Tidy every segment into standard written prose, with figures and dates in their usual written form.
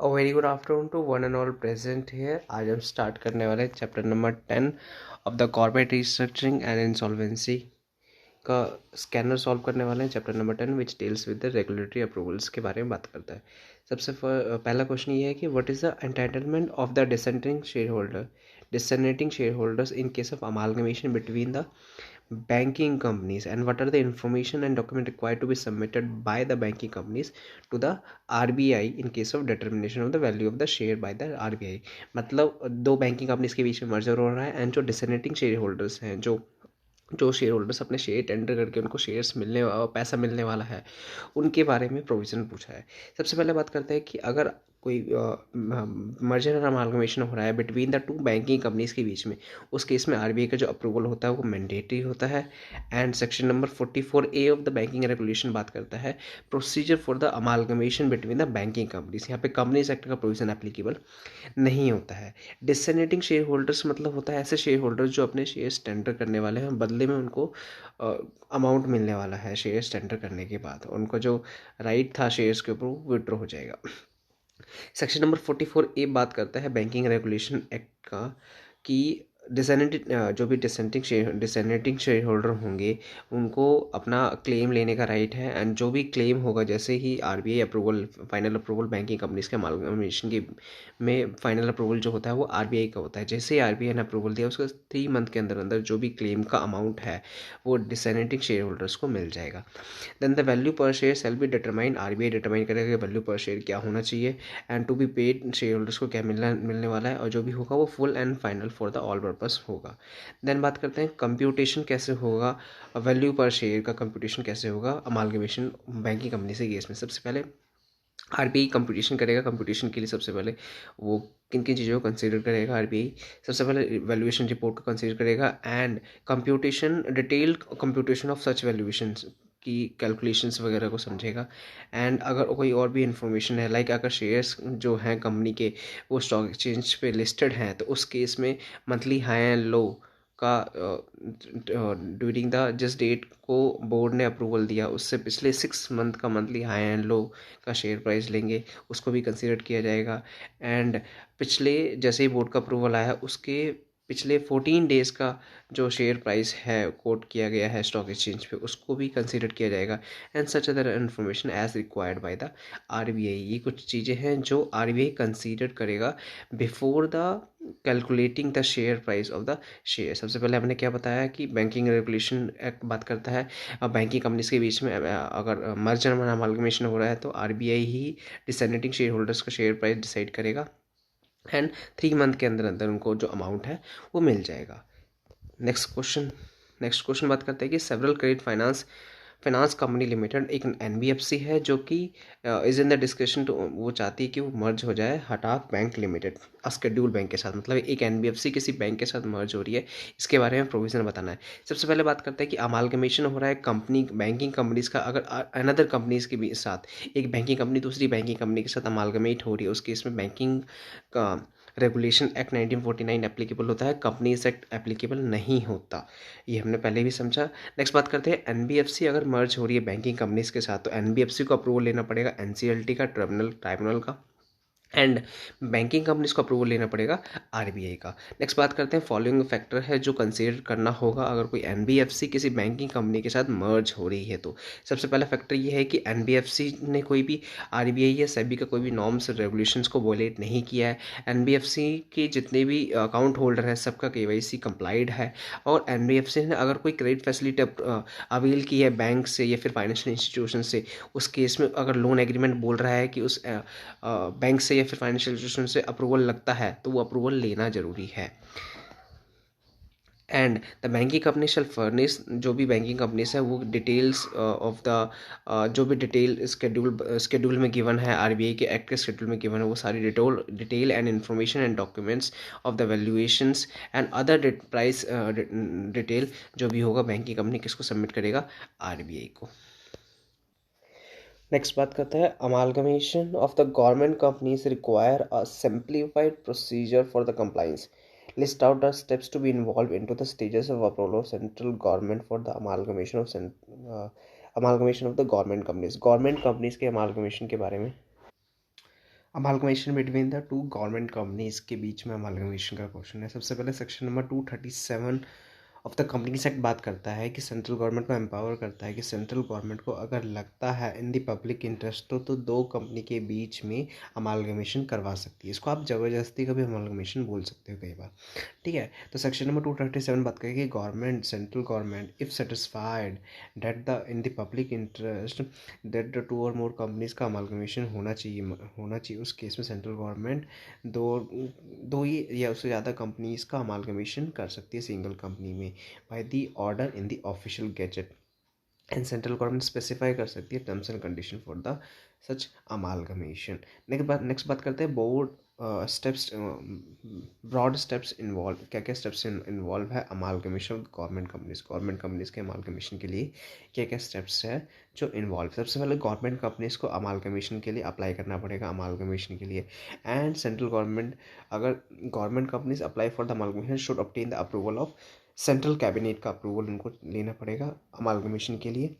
A very good afternoon to one and all present here. आज हम start करने वाले chapter number 10 of the corporate restructuring and insolvency का scanner solve करने वाले हैं। Chapter number 10 which deals with the regulatory approvals के बारे में बात करता है। सबसे पहला क्वेश्चन ये है कि what is the entitlement of the descending share holders in case of amalgamation between the banking companies, and what are the information and document required to be submitted by the banking companies to the RBI in case of determination of the value of the share by the RBI। मतलब दो banking companies के बीच में merger हो रहा है and जो descending share holders हैं, जो शेयर होल्डर्स अपने शेयर टेंडर करके उनको शेयर्स पैसा मिलने वाला है, उनके बारे में प्रोविज़न पूछा है। सबसे पहले बात करते हैं कि अगर कोई मर्जर और अमालगमेशन हो रहा है between the two banking companies के बीच में, उस केस में आरबीआई का जो अप्रूवल होता है वो मैंडेटरी होता है। And section number 44A of the banking regulation बात करता है procedure for the amalgamation between the banking companies. यहाँ पे कंपनीज एक्ट का प्रोविजन एप्लीकेबल नहीं होता है। डिसेंडिंग शेयर होल्डर्स मतलब होता है ऐसे शेयर होल्डर्स जो अपने शेयर्स टेंडर करने वाले हैं, बदले में उनको अमाउंट मिलने वाला है। शेयर्स टेंडर करने के बाद उनको जो राइट था शेयर्स के ऊपर वो विड्रॉ हो जाएगा। सेक्शन नंबर 44A बात करता है बैंकिंग रेगुलेशन एक्ट का कि जो भी डिसेंडिंग शेयर होल्डर होंगे उनको अपना क्लेम लेने का राइट है। एंड जो भी क्लेम होगा, जैसे ही RBI approval, final approval banking companies के अमालगमेशन के में फाइनल अप्रूवल जो होता है वो आरबीआई का होता है। जैसे ही आरबीआई ने अप्रूवल दिया उसके 3 मंथ के अंदर अंदर जो भी क्लेम का अमाउंट है वो डिसेंडिंग शेयर होल्डर्स को मिल जाएगा। Then the value per share shall be determine, RBI determine करेगा कि वैल्यू पर शेयर क्या होना चाहिए and to be paid share holders को क्या मिलने वाला है, और जो भी होगा वो full and final for the all purpose होगा। देन बात करते हैं कंप्यूटेशन कैसे होगा, वैल्यू पर शेयर का कंप्यूटेशन कैसे होगा अमालगमेशन बैंकिंग कंपनी से केस में। सबसे पहले आरबीआई कंप्यूटेशन करेगा। कंप्यूटेशन के लिए सबसे पहले वो किन किन चीज़ों को कंसीडर करेगा आरबीआई, सबसे पहले वैल्यूएशन रिपोर्ट को कंसीडर करेगा and computation, detailed computation of such valuations की कैलकुलेशंस वगैरह को समझेगा। एंड अगर कोई और भी इंफॉर्मेशन है, लाइक अगर शेयर्स जो हैं कंपनी के वो स्टॉक एक्सचेंज पे लिस्टेड हैं, तो उस केस में मंथली हाई एंड लो का ड्यूरिंग द जिस डेट को बोर्ड ने अप्रूवल दिया उससे पिछले 6 मंथ का मंथली हाई एंड लो का शेयर प्राइस लेंगे, उसको भी कंसीडर किया जाएगा। एंड पिछले जैसे ही बोर्ड का अप्रूवल आया उसके पिछले 14 डेज़ का जो शेयर प्राइस है कोट किया गया है स्टॉक एक्सचेंज पे, उसको भी कंसीडर किया जाएगा। And such other information as required by the RBI. ये कुछ चीज़ें हैं जो आरबीआई कंसीडर करेगा before the calculating the share price of the share. सबसे पहले हमने क्या बताया कि बैंकिंग रेगुलेशन एक्ट बात करता है बैंकिंग कंपनीज के बीच में अगर मर्जर और अमालगमेशन हो रहा है तो आरबीआई ही डिसेंडिंग शेयर होल्डर्स का शेयर प्राइस डिसाइड करेगा एंड 3 मंथ के अंदर अंदर उनको जो अमाउंट है वो मिल जाएगा। नेक्स्ट क्वेश्चन बात करते हैं कि several credit finance company limited एक एनबीएफसी है जो कि is in the discussion to, वो चाहती है कि वो मर्ज हो जाए हटाक बैंक लिमिटेड स्केड्यूल बैंक के साथ। मतलब एक एनबीएफसी किसी बैंक के साथ मर्ज हो रही है, इसके बारे में प्रोविज़न बताना है। सबसे पहले बात करते हैं कि अमालगमेशन हो रहा है कंपनी बैंकिंग कंपनीज का, अगर अनदर कंपनीज के भी साथ एक बैंकिंग कंपनी दूसरी बैंकिंग कंपनी के साथ अमालगमेट हो रही है, उस केस में बैंकिंग का रेगुलेशन एक्ट 1949 एप्लीकेबल होता है, कंपनीज एक्ट एप्लीकेबल नहीं होता। ये हमने पहले भी समझा। नेक्स्ट बात करते हैं एनबीएफसी अगर मर्ज हो रही है बैंकिंग कंपनीज के साथ तो एनबीएफसी को अप्रूवल लेना पड़ेगा एनसीएलटी का, ट्राइब्यूनल का, एंड बैंकिंग कंपनीज को अप्रूवल लेना पड़ेगा आरबीआई का। नेक्स्ट बात करते हैं फॉलोइंग फैक्टर है जो कंसीडर करना होगा अगर कोई एनबीएफसी किसी बैंकिंग कंपनी के साथ मर्ज हो रही है तो। सबसे पहला फैक्टर ये है कि एनबीएफसी ने कोई भी आरबीआई या सेबी का कोई भी नॉर्म्स रेगुलेशंस को वोलेट नहीं किया है। एनबीएफसी के जितने भी अकाउंट होल्डर हैं सबका केवाईसी कंप्लाइड है, और एनबीएफसी ने अगर कोई क्रेडिट फैसिलिटी अवेल की है बैंक से या फिर फाइनेंशियल इंस्टीट्यूशन से, उस केस में अगर लोन एग्रीमेंट बोल रहा है कि उस बैंक से या फिर फाइनेंशियल इंस्टीट्यूशन से अप्रूवल लगता है तो वो अप्रूवल लेना जरूरी है। And the banking company shall furnish, जो भी बैंकिंग कंपनीज है वो डिटेल्स ऑफ द जो भी डिटेल स्केड्यूल में गिवन है, आरबीआई के एक्ट के शेड्यूल में गिवन है, वो सारी detail and information and documents of the valuations and other price detail जो भी होगा बैंकिंग कंपनी किसको सबमिट करेगा, आरबीआई को। नेक्स्ट बात करते हैं amalgamation of the government companies require a simplified procedure for the compliance. List out the steps to be involve into the stages of approval of central government for the amalgamation of the government companies के amalgamation के बारे में amalgamation between the two government companies के बीच में amalgamation का question है। सबसे पहले section number 237 of the companies act बात करता है कि सेंट्रल गवर्नमेंट को एम्पावर करता है कि सेंट्रल गवर्नमेंट को अगर लगता है इन द पब्लिक इंटरेस्ट तो दो कंपनी के बीच में अमालगमेशन करवा सकती है। इसको आप ज़बरदस्ती का भी अमालगमेशन बोल सकते हो कई बार, ठीक है। तो सेक्शन नंबर 237 बात करेगी government central government if satisfied that the in the public interest that the two or more companies का अमालगमेशन होना चाहिए उस केस में सेंट्रल गवर्नमेंट दो दो ही या उससे ज़्यादा कंपनीज का अमालगमेशन कर सकती है सिंगल कंपनी में by the order in the official gazette and central government specify कर सकती है terms and condition for the such amalgamation. Next बात करते हैं board steps, broad steps involve, क्या क्या स्टेप्स इन्वॉल्व है अमालगमेशन ऑफ गवर्नमेंट कंपनीज के अमालगमेशन के लिए क्या क्या स्टेप्स है जो इन्वॉल्व। सबसे पहले गवर्नमेंट कंपनीज को अमालगमेशन के लिए अप्लाई करना पड़ेगा अमालगमेशन के लिए, एंड सेंट्रल गवर्नमेंट अगर government companies apply for the amalgamation should obtain the approval of central cabinet का अप्रूवल उनको लेना पड़ेगा अमालगमेशन के लिए।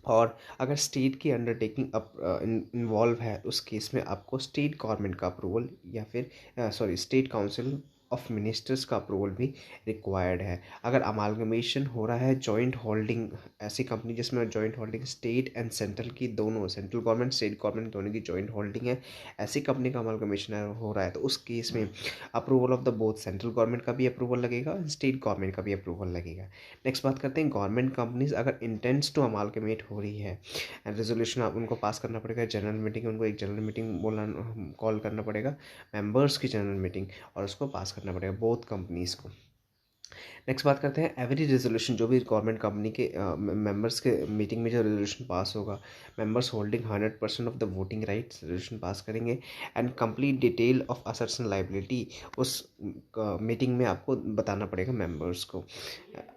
और अगर स्टेट की अंडरटेकिंग इन्वॉल्व है उस केस में आपको स्टेट गवर्नमेंट का अप्रूवल या फिर स्टेट काउंसिल ऑफ मिनिस्टर्स का अप्रूवल भी रिक्वायर्ड है। अगर अमालगमेशन हो रहा है जॉइंट होल्डिंग, ऐसी कंपनी जिसमें joint holding state and central की दोनों, सेंट्रल गवर्नमेंट स्टेट गवर्नमेंट दोनों की जॉइंट होल्डिंग है, ऐसी कंपनी का अमालगमेशन हो रहा है तो उस केस में approval of the both central government का भी अप्रूवल लगेगा, स्टेट गवर्नमेंट का भी अप्रूवल लगेगा। नेक्स्ट बात करते हैं गवर्नमेंट कंपनीज अगर इंटेंट्स टू अमालगमेट हो रही है एंड रेजोल्यूशन आप उनको पास करना पड़ेगा, जनरल मीटिंग, उनको एक जनरल मीटिंग बोलना कॉल करना पड़ेगा, मेंबर्स की जनरल मीटिंग, और उसको पास करना पड़ेगा बोथ कंपनीज को। नेक्स्ट बात करते हैं एवरी रेजोल्यूशन, जो भी गवर्नमेंट कंपनी के मेंबर्स के मीटिंग में जो रेजोल्यूशन पास होगा, members holding 100% of the voting rights resolution pass करेंगे and complete detail of assets and liability उस मीटिंग में आपको बताना पड़ेगा मेंबर्स को,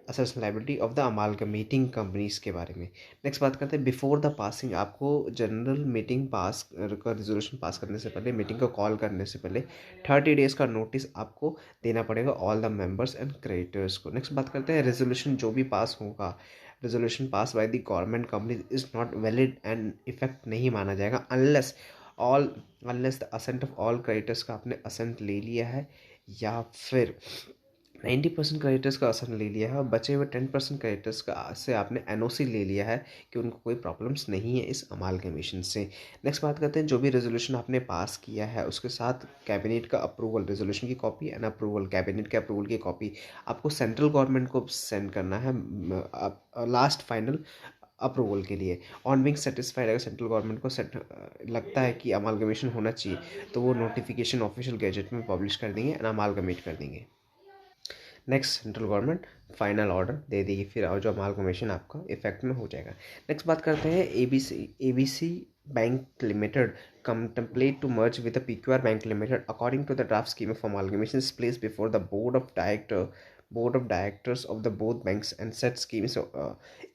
assets and liability of the amalgamating companies के बारे में। नेक्स्ट बात करते हैं बिफोर द पासिंग, आपको जनरल मीटिंग पास का रेजोल्यूशन पास करने से पहले, मीटिंग को कॉल करने से पहले 30 डेज़ का नोटिस आपको देना पड़ेगा all the members and creditors को। नेक्स्ट बात करते हैं रेजोल्यूशन जो भी पास होगा, resolution pass by the government company is not valid and effect नहीं माना जाएगा unless the assent of all creditors का आपने असेंट ले लिया है या फिर 90% क्रेडिटर्स का असेंट ले लिया है और बचे हुए 10% क्रेडिटर्स का से आपने एनओसी ले लिया है कि उनको कोई प्रॉब्लम्स नहीं है इस अमालगमेशन से। नेक्स्ट बात करते हैं जो भी रेजोल्यूशन आपने पास किया है उसके साथ कैबिनेट का अप्रूवल, रेजोल्यूशन की कॉपी एंड अप्रूवल, कैबिनेट के अप्रूवल की कॉपी आपको सेंट्रल गवर्नमेंट को सेंड करना है लास्ट फाइनल अप्रूवल के लिए। ऑन बिंग सेटिस्फाइड, अगर सेंट्रल गवर्नमेंट को लगता है कि अमालगमेशन होना चाहिए तो वो नोटिफिकेशन ऑफिशियल गैजेट में पब्लिश कर देंगे एंड अमालगमेट कर देंगे। Next central government final order दे देगी, फिर और जो अमालगमेशन आपका इफेक्ट में हो जाएगा। नेक्स्ट बात करते हैं ABC bank limited contemplate to merge with the PQR Bank Limited according to the draft scheme of amalgamation is placed before the board of directors of the both banks and set schemes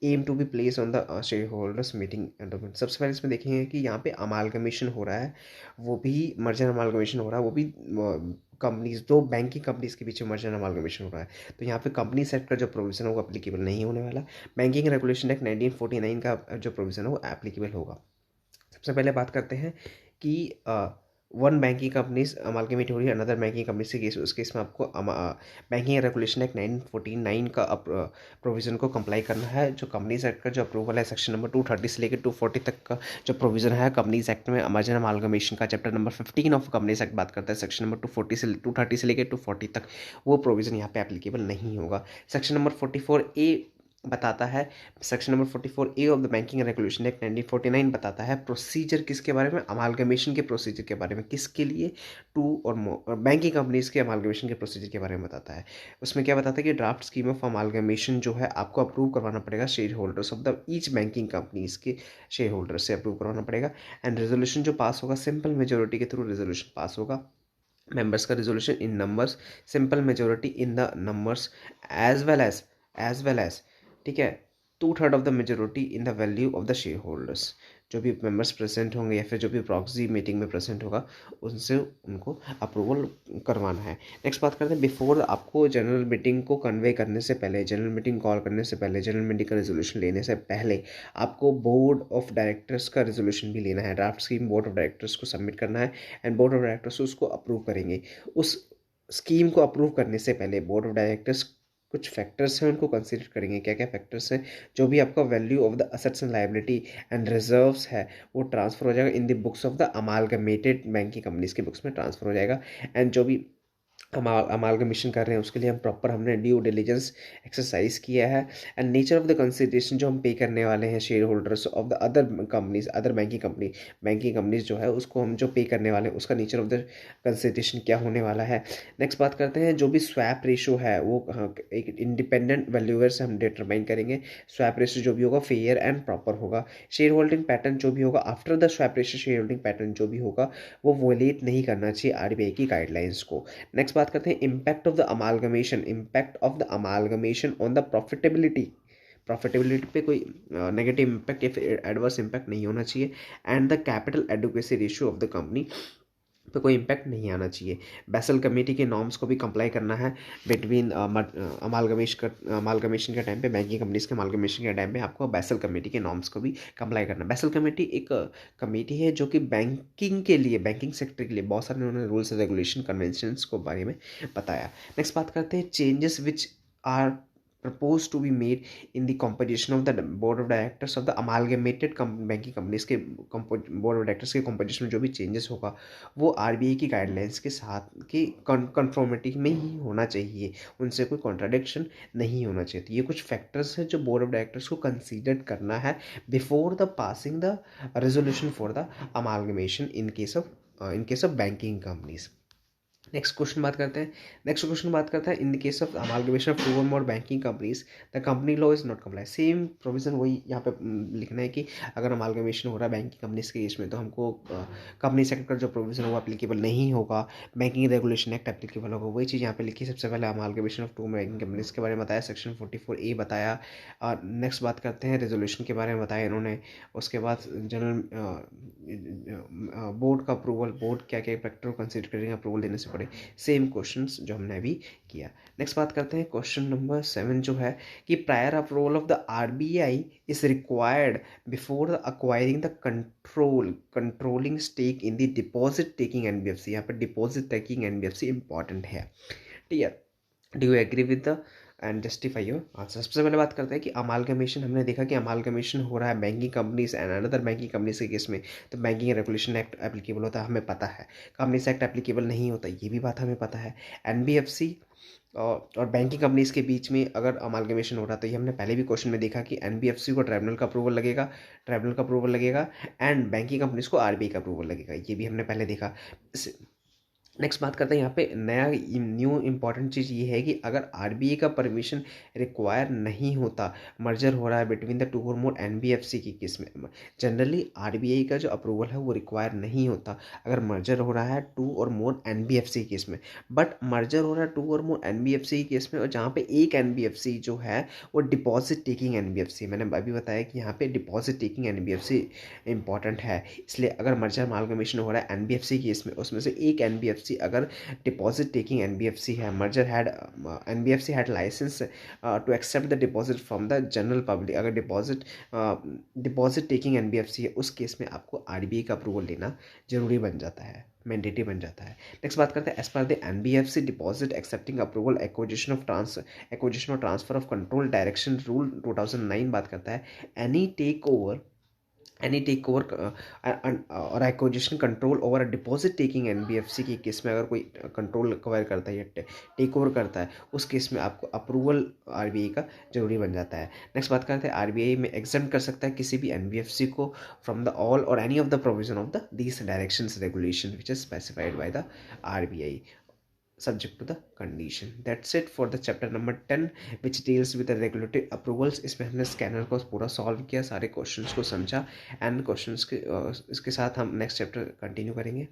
aim to be placed on the shareholders meeting document। सबसे पहले इसमें देखेंगे कि यहाँ पे amalgamation हो रहा है, वो भी मर्जर अमालगमेशन हो रहा है, वो भी कंपनीज, दो बैंकिंग कंपनीज के पीछे मर्जर अमालगमेशन हो रहा है। तो यहाँ पे कंपनी सेट का जो प्रोविजन है वो एप्लीकेबल नहीं होने वाला, बैंकिंग रेगुलेशन एक्ट 1949 का जो प्रोविजन है वो एप्लीकेबल होगा। सबसे पहले बात करते हैं कि वन बैंकिंग कंपनीज अमालगमेट हो रही है अनदर बैंकिंग कंपनी से केस, उस केस में आपको बैंकिंग रेगुलेशन एक्ट 1949 का प्रोविज़न को कंप्लाई करना है। जो कंपनीज एक्ट का जो अप्रूवल है सेक्शन नंबर 230 से लेकर 240 तक का जो प्रोविज़न है कंपनीज एक्ट में मर्जर अमालगमेशन का, chapter number 15 of companies act बात करता है सेक्शन नंबर 230 से लेकर 240 तक, वो प्रोविज़न यहाँ पे एप्लीकेबल नहीं होगा। सेक्शन नंबर 44A बताता है, section number 44A of the banking regulation act 1949 बताता है प्रोसीजर किसके बारे में, अमालगमेशन के प्रोसीजर के बारे में, किसके लिए, to or more banking companies के अमालगमेशन के प्रोसीजर के बारे में बताता है। उसमें क्या बताता है कि ड्राफ्ट स्कीम ऑफ अमालगमेशन जो है आपको अप्रूव करवाना पड़ेगा share holders of the each banking companies के शेयर होल्डर से अप्रूव करवाना पड़ेगा, एंड रेजोल्यूशन जो पास होगा सिंपल मेजोरिटी के थ्रू रेजोल्यूशन पास होगा। मेंबर्स का resolution in numbers, simple majority in the numbers as well as ठीक है, 2/3 of the majority in the value of the share holders. जो भी मेंबर्स प्रेजेंट होंगे या फिर जो भी प्रॉक्सी मीटिंग में प्रेजेंट होगा उनसे उनको अप्रूवल करवाना है। नेक्स्ट बात करते हैं बिफोर आपको जनरल मीटिंग को कन्वे करने से पहले, जनरल मीटिंग कॉल करने से पहले, जनरल मीटिंग का रेजोल्यूशन लेने से पहले आपको बोर्ड ऑफ डायरेक्टर्स का रेजोल्यूशन भी लेना है। Draft scheme board of directors को सबमिट करना है एंड बोर्ड ऑफ डायरेक्टर्स उसको अप्रूव करेंगे। उस स्कीम को अप्रूव करने से पहले बोर्ड ऑफ डायरेक्टर्स कुछ फैक्टर्स हैं उनको कंसीडर करेंगे। क्या क्या फैक्टर्स हैं? जो भी आपका value of the assets and liability and reserves है वो ट्रांसफर हो जाएगा in the books of the amalgamated banking companies के बुक्स में ट्रांसफर हो जाएगा। एंड जो भी अमालगमेशन कर रहे हैं उसके लिए हमने ड्यू डिलीजेंस एक्सरसाइज किया है। And nature of the consideration जो हम पे करने वाले हैं share holders of the other companies, other banking companies जो है उसको हम जो पे करने वाले हैं उसका नेचर ऑफ द कंसिडरेशन क्या होने वाला है। नेक्स्ट बात करते हैं जो भी स्वैप रेशो है वो एक इंडिपेंडेंट वैल्यूअर से हम डिटरमाइन करेंगे। स्वैप रेशो जो भी होगा फेयर एंड प्रॉपर होगा। शेयर होल्डिंग पैटर्न जो भी होगा after the swap ratio, share holding pattern जो भी होगा वो वोलेट नहीं करना चाहिए आरबीआई की गाइडलाइंस को। नेक्स्ट बात करते हैं impact of the amalgamation on the profitability पे कोई नेगेटिव इम्पैक्ट या फिर एडवर्स इम्पैक्ट नहीं होना चाहिए। And the capital adequacy ratio of the company पे कोई इम्पैक्ट नहीं आना चाहिए। बेसल कमेटी के नॉर्म्स को भी कंप्लाई करना है बिटवीन अमालगमेशन के टाइम पे, बैंकिंग कंपनीज के अमालगमेशन के टाइम पे आपको बेसल कमेटी के नॉर्म्स को भी कंप्लाई करना है। बेसल कमेटी एक कमेटी है जो कि बैंकिंग के लिए, बैंकिंग सेक्टर के लिए बहुत सारे उन्होंने रूल्स एंड रेगुलेशन कन्वेंशंस को बारे में बताया। नेक्स्ट बात करते हैं changes which are proposed to be made in the composition of the board of directors of the amalgamated banking companies के board of directors के composition में जो भी changes होगा वो आरबीआई की गाइडलाइंस के साथ की कंफर्मिटी में ही होना चाहिए, उनसे कोई कॉन्ट्राडिक्शन नहीं होना चाहिए। तो ये कुछ फैक्टर्स हैं जो बोर्ड ऑफ डायरेक्टर्स को कंसीडर करना है before the passing the resolution for the amalgamation in case of banking companies. Next question बात करते हैं in the case of amalgamation of two or more banking companies the company law is not comply. Same provision वही यहाँ पे लिखना है कि अगर अमालगमेशन हो रहा है बैंकिंग कंपनीज के केस में तो हमको कंपनी सेक्टर का जो प्रोविजन होगा एप्लीकेबल नहीं होगा, बैंकिंग रेगुलेशन एक्ट एप्लीकेबल होगा। वही चीज़ यहाँ पे लिखी। सबसे पहले amalgamation of two banking companies के बारे में बताया, सेक्शन 44A बताया। नेक्स्ट बात करते हैं रेजोल्यूशन के बारे में बताया इन्होंने। उसके बाद जनरल बोर्ड का अप्रूवल, बोर्ड क्या क्या फैक्टर कंसिडर करेंगे अप्रूवल देने से। सेम क्वेश्चंस जो हमने अभी किया। नेक्स्ट बात करते हैं क्वेश्चन नंबर 7 जो है कि prior approval of the RBI is required before acquiring the controlling stake in the deposit taking NBFC. यहाँ पर डिपॉजिट टेकिंग एनबीएफसी इंपॉर्टेंट है। ठीक है, do you agree with the and justify your answer. सबसे पहले बात करते हैं कि अमालगमेशन, हमने देखा कि अमालगमेशन हो रहा है banking companies and another banking companies के केस में तो बैंकिंग रेगुलेशन एक्ट एप्लीकेबल होता है, हमें पता है। कंपनीज एक्ट एप्लीकेबल नहीं होता, ये भी बात हमें पता है। एनबीएफसी और बैंकिंग कंपनीज के बीच में अगर अमालगमेशन हो रहा है तो ये हमने पहले भी क्वेश्चन में देखा कि एनबीएफसी को ट्राइब्यूनल का अप्रूवल लगेगा एंड बैंकिंग कंपनीज को आरबीआई का अप्रूवल लगेगा, ये भी हमने पहले देखा। नेक्स्ट बात करते हैं यहाँ पे न्यू इंपॉर्टेंट चीज़ ये है कि अगर आरबीआई का परमिशन रिक्वायर नहीं होता, मर्जर हो रहा है between the two or more NBFC की केस में, जनरली आरबीआई का जो अप्रूवल है वो रिक्वायर नहीं होता अगर मर्जर हो रहा है to or more NBFC case में। बट मर्जर हो रहा है to or more NBFC case में और जहाँ पे एक एनबीएफसी जो है वो डिपॉजिट टेकिंग एनबीएफसी, मैंने अभी बताया कि यहाँ पे डिपॉजिट टेकिंग एनबीएफसी इंपॉर्टेंट है। इसलिए अगर मर्जर अमालगमेशन हो रहा है एनबीएफसी केस में, उसमें से एक एनबीएफसी अगर डिपॉजिट टेकिंग एनबीएफसी है, merger had NBFC had licence to accept the deposit from the general public, अगर डिपॉजिट टेकिंग एनबीएफसी है उस केस में आपको आरबीआई का अप्रूवल लेना जरूरी बन जाता है, मैंडेटरी बन जाता है। नेक्स्ट बात करते हैं as per the NBFC deposit accepting approval acquisition or transfer of control direction rule 2009 बात करता है any take over or acquisition control over deposit taking NBFC के केस में अगर कोई कंट्रोल एक्वायर करता है या टेक ओवर करता है उस केस में आपको अप्रूवल आरबीआई का जरूरी बन जाता है। नेक्स्ट बात करते हैं आरबीआई में एग्जेम्प्ट कर सकता है किसी भी एनबीएफसी को फ्रॉम द ऑल और any of the provision of the these directions regulation which is specified by the RBI subject to the condition. That's it for the chapter number 10 which deals with the regulatory approvals। इसमें हमने scanner को पूरा solve किया, सारे questions को समझा and questions के इसके साथ हम नेक्स्ट चैप्टर कंटिन्यू करेंगे।